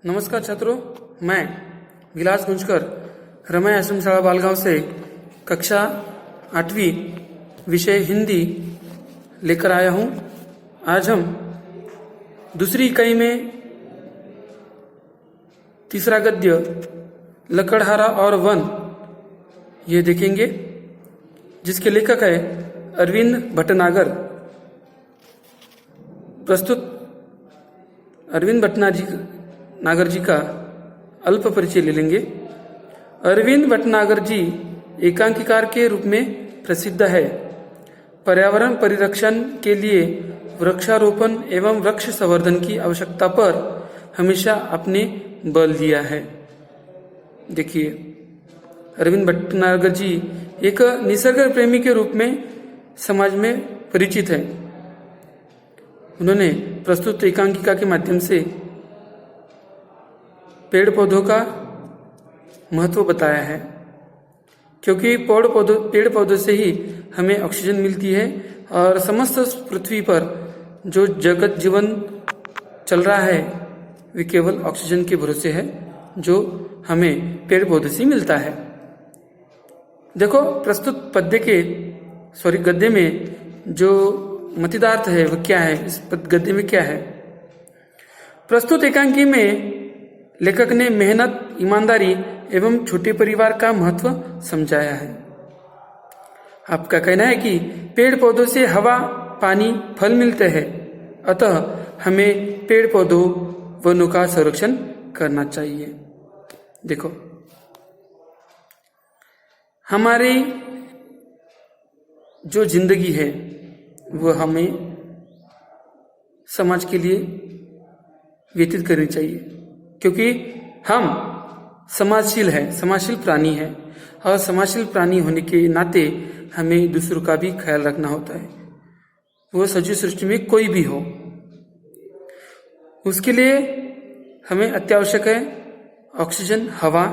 नमस्कार छात्रों, मैं विलास गुंजकर रमय आश्रम शाला बालगांव से कक्षा 8वीं विषय हिंदी लेकर आया हूं। आज हम दूसरी इकाई में तीसरा गद्य लकड़हारा और वन ये देखेंगे, जिसके लेखक है अरविंद भटनागर। प्रस्तुत अरविंद भटनागर जी का अल्प परिचय ले लेंगे। अरविंद भटनागर जी एकांकीकार के रूप में प्रसिद्ध है। पर्यावरण परिरक्षण के लिए वृक्षारोपण एवं वृक्ष संवर्धन की आवश्यकता पर हमेशा अपने बल दिया है। देखिए, अरविंद भटनागर जी एक निसर्ग प्रेमी के रूप में समाज में परिचित है। उन्होंने प्रस्तुत एकांकिका के माध्यम से पेड़ पौधों का महत्व बताया है, क्योंकि पेड़ पौधों से ही हमें ऑक्सीजन मिलती है और समस्त पृथ्वी पर जो जगत जीवन चल रहा है वे केवल ऑक्सीजन के भरोसे है, जो हमें पेड़ पौधों से मिलता है। देखो, प्रस्तुत गद्य में जो मतिदार्थ है वह क्या है, इस गद्य में क्या है। प्रस्तुत एकांकी में लेखक ने मेहनत, ईमानदारी एवं छोटे परिवार का महत्व समझाया है। आपका कहना है कि पेड़ पौधों से हवा, पानी, फल मिलते हैं, अतः हमें पेड़ पौधों वनों का संरक्षण करना चाहिए। देखो, हमारी जो जिंदगी है वह हमें समाज के लिए व्यतीत करनी चाहिए, क्योंकि हम समाजशील प्राणी है, और समाजशील प्राणी होने के नाते हमें दूसरों का भी ख्याल रखना होता है, वो सजीव सृष्टि में कोई भी हो। उसके लिए हमें अत्यावश्यक है ऑक्सीजन, हवा,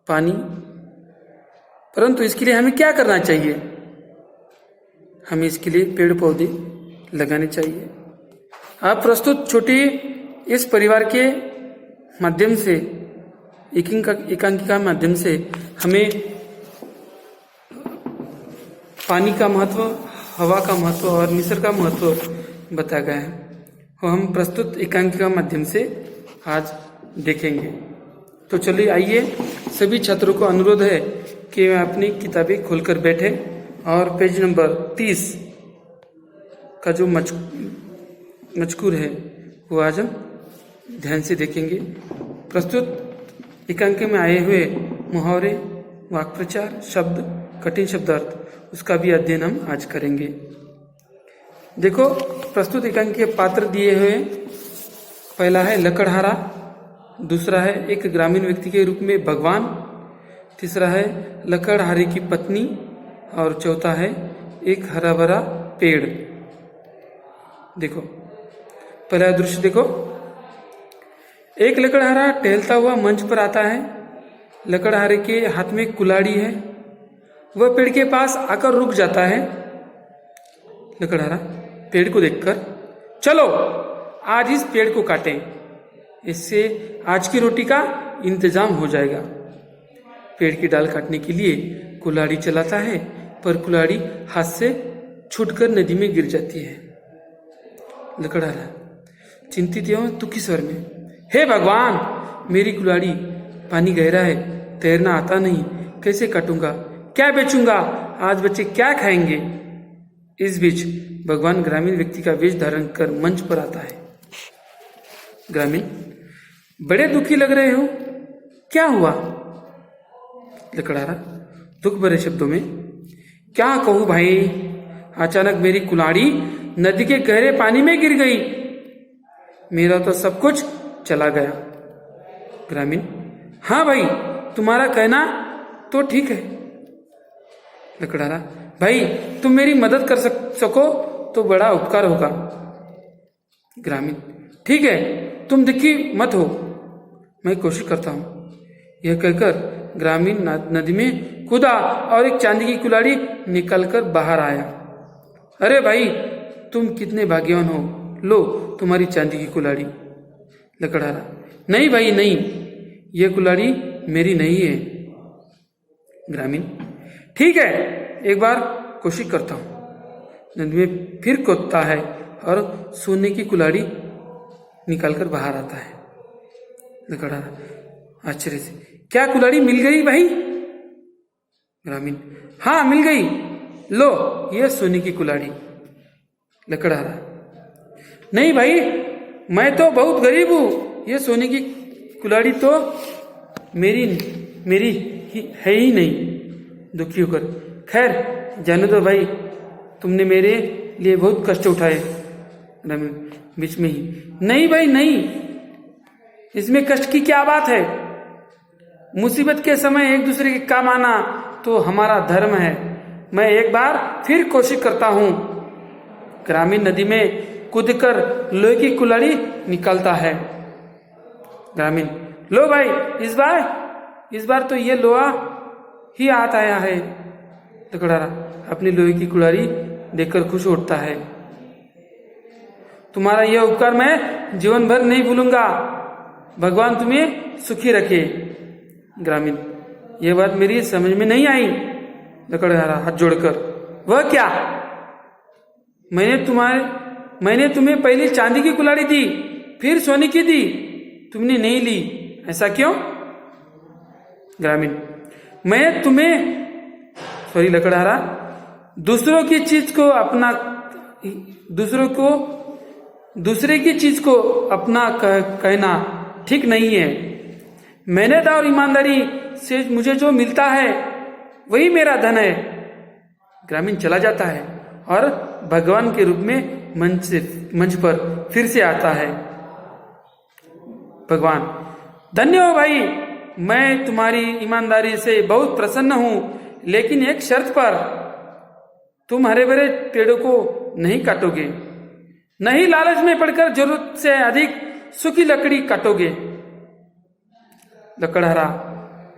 पानी। परंतु इसके लिए हमें क्या करना चाहिए? हमें इसके लिए पेड़ पौधे लगाने चाहिए। आप प्रस्तुत छोटी इस परिवार के माध्यम से, एकांकिका माध्यम से हमें पानी का महत्व, हवा का महत्व और निसर्ग का महत्व बताया गया है, और हम प्रस्तुत एकांकिका माध्यम से आज देखेंगे। तो चलिए, आइए, सभी छात्रों को अनुरोध है कि वे अपनी किताबें खोलकर बैठे और पेज नंबर 30 का जो मजकूर है वो आज हम ध्यान से देखेंगे। प्रस्तुत एकांक में आए हुए मुहावरे, वाक्प्रचार, शब्द, कठिन शब्दार्थ, उसका भी अध्ययन हम आज करेंगे। देखो, प्रस्तुत एकांक के पात्र दिए हुए, पहला है लकड़हारा, दूसरा है एक ग्रामीण व्यक्ति के रूप में भगवान, तीसरा है लकड़हारे की पत्नी, और चौथा है एक हरा भरा पेड़। देखो, पहला दृश्य देखो। एक लकड़हारा टहलता हुआ मंच पर आता है। लकड़हारे के हाथ में कुल्हाड़ी है। वह पेड़ के पास आकर रुक जाता है। लकड़हारा पेड़ को देखकर, चलो आज इस पेड़ को काटें, इससे आज की रोटी का इंतजाम हो जाएगा। पेड़ की डाल काटने के लिए कुल्हाड़ी चलाता है, पर कुल्हाड़ी हाथ से छूटकर नदी में गिर जाती है। लकड़हारा चिंतित एवं दुखी स्वर में, हे भगवान, मेरी कुल्हाड़ी, पानी गहरा है, तैरना आता नहीं, कैसे काटूंगा, क्या बेचूंगा, आज बच्चे क्या खाएंगे। इस बीच भगवान ग्रामीण व्यक्ति का वेश धारण कर मंच पर आता है। ग्रामीण, बड़े दुखी लग रहे हो, क्या हुआ? लकड़हारा दुख भरे शब्दों में, क्या कहूं भाई, अचानक मेरी कुल्हाड़ी नदी के गहरे पानी में गिर गई, मेरा तो सब कुछ चला गया। ग्रामीण, हाँ भाई, तुम्हारा कहना तो ठीक है। लकड़हारा, भाई तुम मेरी मदद कर सको तो बड़ा उपकार होगा। ग्रामीण, ठीक है, तुम दुखी मत हो, मैं कोशिश करता हूं। यह कहकर ग्रामीण नदी में कूदा और एक चांदी की कुल्हाड़ी निकालकर बाहर आया। अरे भाई, तुम कितने भाग्यवान हो, लो तुम्हारी चांदी की कुल्हाड़ी। लकड़हारा, नहीं भाई नहीं, ये कुल्हाड़ी मेरी नहीं है। ग्रामीण, ठीक है, एक बार कोशिश करता हूँ। नदी में फिर कूदता है और सोने की कुल्हाड़ी निकालकर बाहर आता है। लकड़हारा आश्चर्य से, क्या कुल्हाड़ी मिल गई भाई? ग्रामीण, हाँ मिल गई, लो ये सोने की कुल्हाड़ी। लकड़हारा, नहीं भाई, मैं तो बहुत गरीब हूं, ये सोने की कुल्हाड़ी तो मेरी है ही नहीं। दुखी होकर, खैर जाने दो भाई, तुमने मेरे लिए बहुत कष्ट उठाए। ग्रामीण बीच में ही, नहीं भाई नहीं, इसमें कष्ट की क्या बात है? मुसीबत के समय एक दूसरे के काम आना तो हमारा धर्म है। मैं एक बार फिर कोशिश करता हूं। ग्रामीण नदी में कूदकर लोहे की कुल्हाड़ी निकालता है। ग्रामीण, लो भाई, इस बार तो ये लोहा ही हाथ आया है। लकड़हारा अपनी लोहे की कुल्हाड़ी देखकर खुश होता है। तुम्हारा यह उपकार मैं जीवन भर नहीं भूलूंगा, भगवान तुम्हें सुखी रखे। ग्रामीण, यह बात मेरी समझ में नहीं आई। लकड़हारा हाथ जोड़कर, वह क्या? मैंने तुम्हें पहले चांदी की कुल्हाड़ी दी, फिर सोने की दी, तुमने नहीं ली, ऐसा क्यों? ग्रामीण, मैं तुम्हें लकड़हारा, दूसरे की चीज को अपना कहना ठीक नहीं है। मेहनत और ईमानदारी से मुझे जो मिलता है वही मेरा धन है। ग्रामीण चला जाता है और भगवान के रूप में मंच पर फिर से आता है। भगवान, धन्य हो भाई, मैं तुम्हारी ईमानदारी से बहुत प्रसन्न हूं, लेकिन एक शर्त पर, तुम हरे भरे पेड़ों को नहीं काटोगे, नहीं लालच में पड़कर जरूरत से अधिक सूखी लकड़ी काटोगे। लकड़हारा,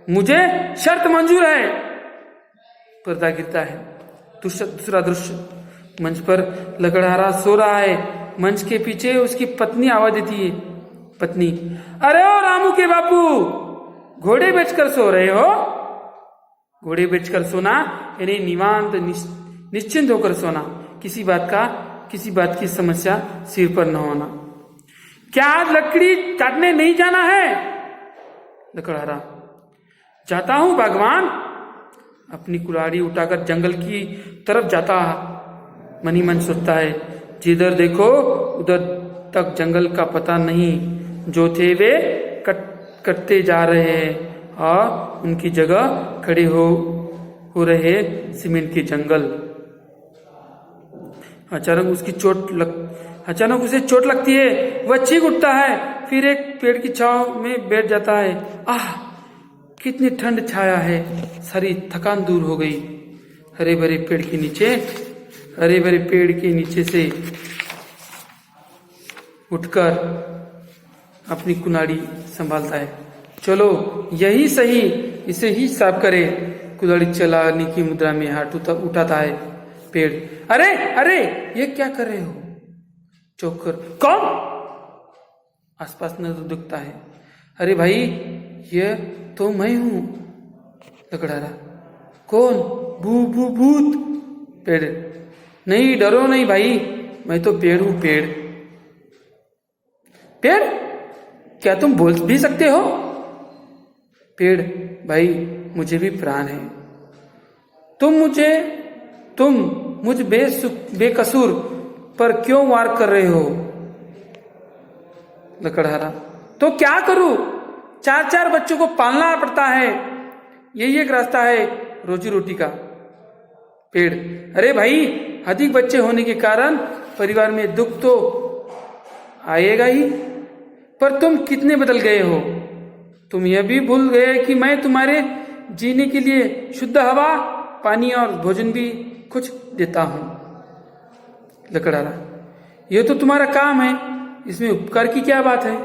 मुझे शर्त मंजूर है। पर्दा गिरता है। दूसरा दृश्य, मंच पर लकड़हारा सो रहा है। मंच के पीछे उसकी पत्नी आवाज देती है। पत्नी, अरे ओ रामू के बापू, घोड़े बेचकर सो रहे हो? घोड़े बेचकर सोना यानी निवांत निश्चिंत होकर सोना, किसी बात की समस्या सिर पर न होना। क्या आज लकड़ी काटने नहीं जाना है? लकड़हारा, जाता हूं भगवान। अपनी कुल्हाड़ी उठाकर जंगल की तरफ जाता मनी मन सोचता है, जिधर देखो उधर तक जंगल का पता नहीं, जो थे वे कटते जा रहे हैं और उनकी जगह खड़े हो रहे सीमेंट के जंगल। अचानक उसे चोट लगती है। वह चीख उठता है, फिर एक पेड़ की छांव में बैठ जाता है। आह, कितनी ठंड छाया है, सारी थकान दूर हो गई। हरे भरे पेड़ के नीचे से उठकर अपनी कुल्हाड़ी संभालता है। चलो यही सही, इसे ही साफ करे। कुल्हाड़ी चलाने की मुद्रा में हाथ उठाता है। पेड़, अरे ये क्या कर रहे हो? चौंक कर, कौन? आसपास नजर दिखता है। अरे भाई, ये तो मैं हूं। लकड़हारा, कौन? भूत। पेड़, नहीं डरो नहीं भाई, मैं तो पेड़ हूं। पेड़, क्या तुम बोल भी सकते हो? पेड़, भाई मुझे भी प्राण है। तुम मुझ बेकसूर पर क्यों वार कर रहे हो? लकड़हारा, तो क्या करूं? 4 बच्चों को पालना पड़ता है, यही एक रास्ता है रोजी रोटी का। पेड़, अरे भाई, अधिक बच्चे होने के कारण परिवार में दुख तो आएगा ही, पर तुम कितने बदल गए हो। तुम यह भी भूल गए कि मैं तुम्हारे जीने के लिए शुद्ध हवा, पानी और भोजन भी कुछ देता हूं। लकड़हारा, यह तो तुम्हारा काम है, इसमें उपकार की क्या बात है?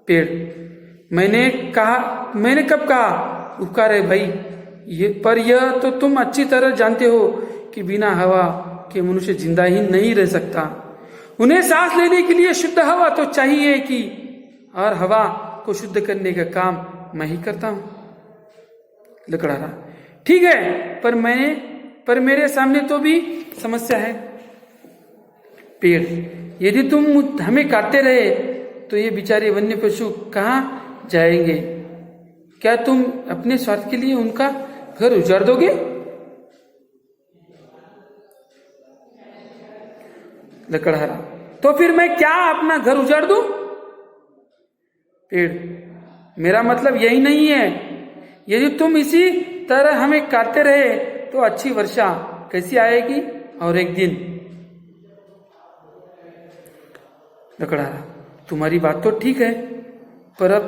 पेड़, मैंने कब कहा उपकार है भाई? पर यह तो तुम अच्छी तरह जानते हो कि बिना हवा के मनुष्य जिंदा ही नहीं रह सकता। उन्हें सांस लेने के लिए शुद्ध हवा तो चाहिए कि और हवा को शुद्ध करने का काम मैं ही करता हूं। लकड़हारा, ठीक है, पर मेरे सामने तो भी समस्या है। पेड़, यदि तुम हमें काटते रहे तो ये बेचारे वन्य पशु कहाँ जाएंगे? क्या तुम अपने स्वार्थ के लिए उनका घर उजाड़ दोगे? लकड़हारा, तो फिर मैं क्या अपना घर उजाड़ दूं? पेड़, मेरा मतलब यही नहीं है। यदि तुम इसी तरह हमें काटते रहे तो अच्छी वर्षा कैसी आएगी? और एक दिन। लकड़हारा, तुम्हारी बात तो ठीक है, पर अब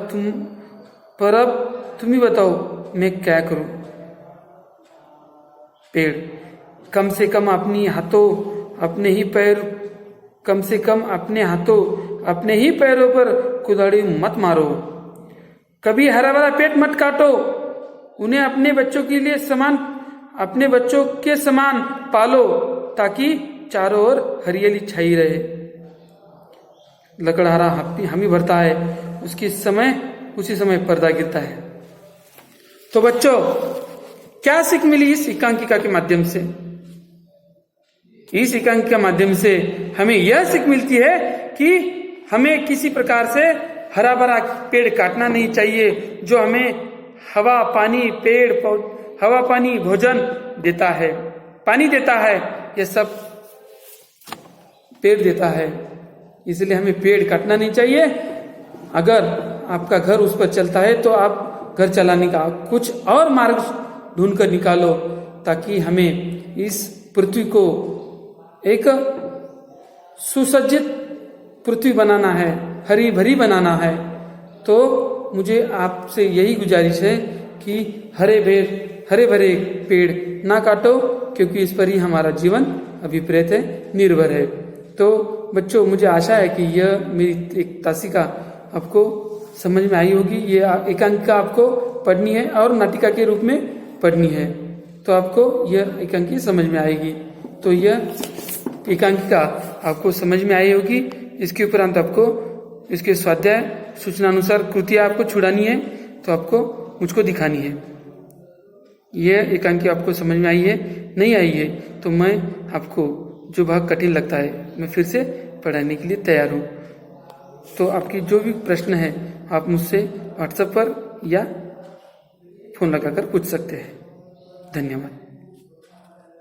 तुम ही बताओ मैं क्या करूं? पेड़, कम से कम अपने हाथों अपने ही पैरों पर कुल्हाड़ी मत मारो। कभी हरा भरा पेड़ मत काटो। उन्हें अपने बच्चों के समान पालो ताकि चारों ओर हरियाली छाई रहे। लकड़हारा हामी भरता है, उसी समय पर्दा गिरता है। तो बच्चों, क्या सीख मिली इस एकांकिका के माध्यम से? इस एकांकिका के माध्यम से हमें यह सीख मिलती है कि हमें किसी प्रकार से हरा भरा पेड़ काटना नहीं चाहिए, जो हमें हवा पानी भोजन देता है, पानी देता है, यह सब पेड़ देता है। इसलिए हमें पेड़ काटना नहीं चाहिए। अगर आपका घर उस पर चलता है तो आप घर चलाने का कुछ और मार्ग ढूंढ कर निकालो, ताकि हमें इस पृथ्वी को एक सुसज्जित पृथ्वी बनाना है, हरी भरी बनाना है। तो मुझे आपसे यही गुजारिश है कि हरे भरे पेड़ ना काटो, क्योंकि इस पर ही हमारा जीवन अभिप्रेत है, निर्भर है। तो बच्चों, मुझे आशा है कि यह मेरी एक तासिका आपको समझ में आई होगी। ये एकांकिका आपको पढ़नी है और नाटिका के रूप में पढ़नी है, तो आपको यह एकांकिका समझ में आएगी। तो यह एकांकिका आपको समझ में आई होगी। इसके उपरांत आपको इसके स्वाध्याय सूचनानुसार कृतियां आपको छुड़ानी है, तो आपको मुझको दिखानी है। यह एकांकिका आपको समझ में आई है, नहीं आई है तो मैं आपको जो भाग कठिन लगता है मैं फिर से पढ़ाने के लिए तैयार हूँ। तो आपकी जो भी प्रश्न है आप मुझसे व्हाट्सएप पर या फोन लगाकर पूछ सकते हैं। धन्यवाद।